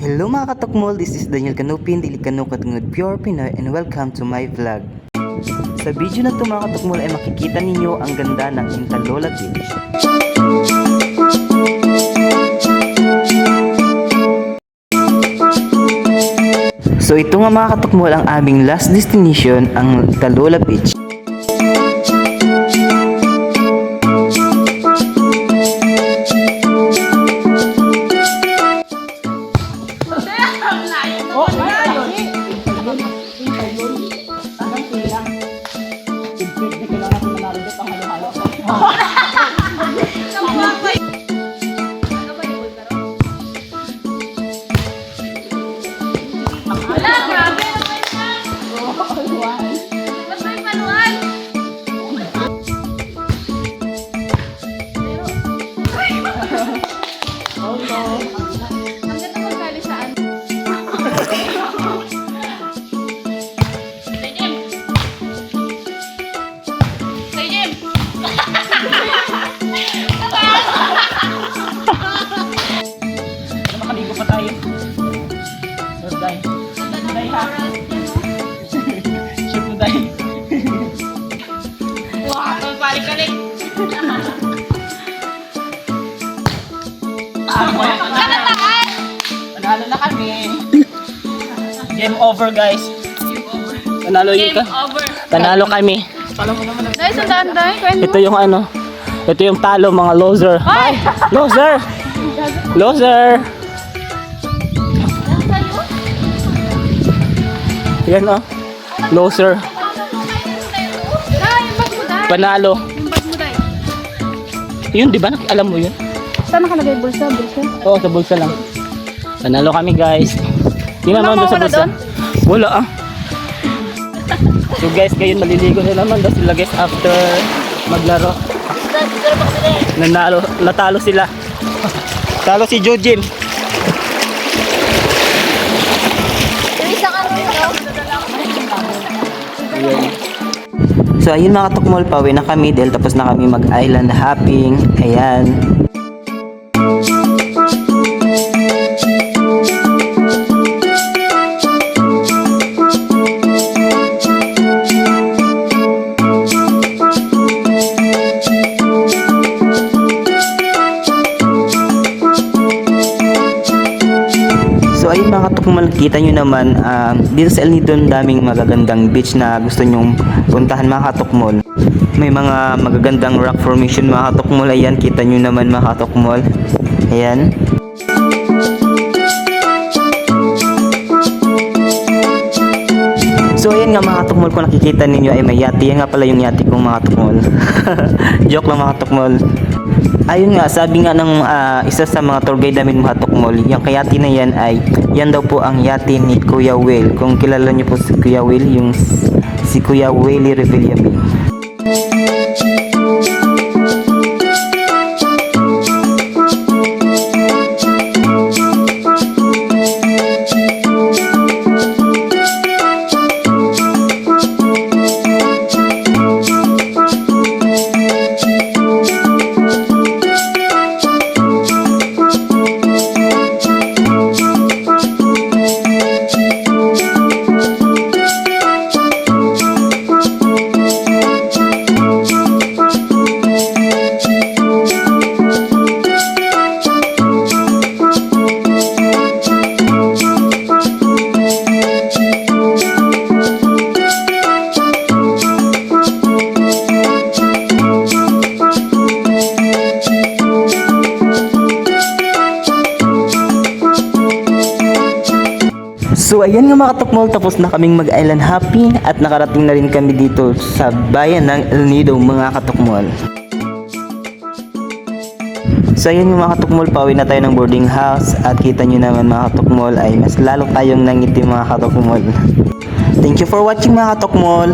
Hello mga katukmol, this is Daniel Canupin, Dili Kanukat Ngud Pure Pinoy, and welcome to my vlog. Sa video na ito mga katukmol ay makikita ninyo ang ganda ng Intalola Beach. So ito nga mga katukmol ang aming last destination, ang Intalola Beach. Nakaligo pa tayo. Sir Day. Day ha. Chef Day. Wah, balik-balik. Panalo na kami. Game over guys. Panalo yun ka. Game over. Panalo kami. Dahil sa danday, Ito yung ano. Ito yung talo mga loser. Ay! Loser! Loser! Yan oh. Loser. Dahil, yung bag mo dahil. Panalo. Yung bag mo dahil. Yun, di ba? Alam mo yun? Saan nakalagay bulsa? Bulsa? Oo, sa bulsa lang. Panalo kami guys. Yun naman doon sa wala bulsa. doon? Wala ah. So guys, ngayon maliligo na naman daw sila guys after maglaro. Natalo sila. Talo si Jojim. So ayun mga katukmol, pauwi na kami dahil tapos na kami mag-island hopping. Ayan. So ayun mga katukmol, kita nyo naman dito sa El Nido daming magagandang beach na gusto nyong puntahan mga katukmol. May mga magagandang rock formation mga katukmol. Ayan, kita nyo naman mga katukmol. Ayan. So ayan nga mga katukmol, kung nakikita ninyo ay may yati. Yan nga pala yung yati kong mga katukmol. Joke lang mga katukmol. Ayun nga, sabi nga ng isa sa mga tour guide namin mga katukmol, yung kayati na yan ay, yan daw po ang yati ni Kuya Will. Kung kilala nyo po si Kuya Will, yung si Kuya Willie Revillame. So ayan nga mga katukmol, tapos na kaming mag-island hopping at nakarating na rin kami dito sa bayan ng El Nido mga katukmol. So ayan nga mga katukmol, pauwi na tayo ng boarding house at kita nyo naman mga katukmol ay mas lalo tayong nangiti mga katukmol. Thank you for watching mga katukmol.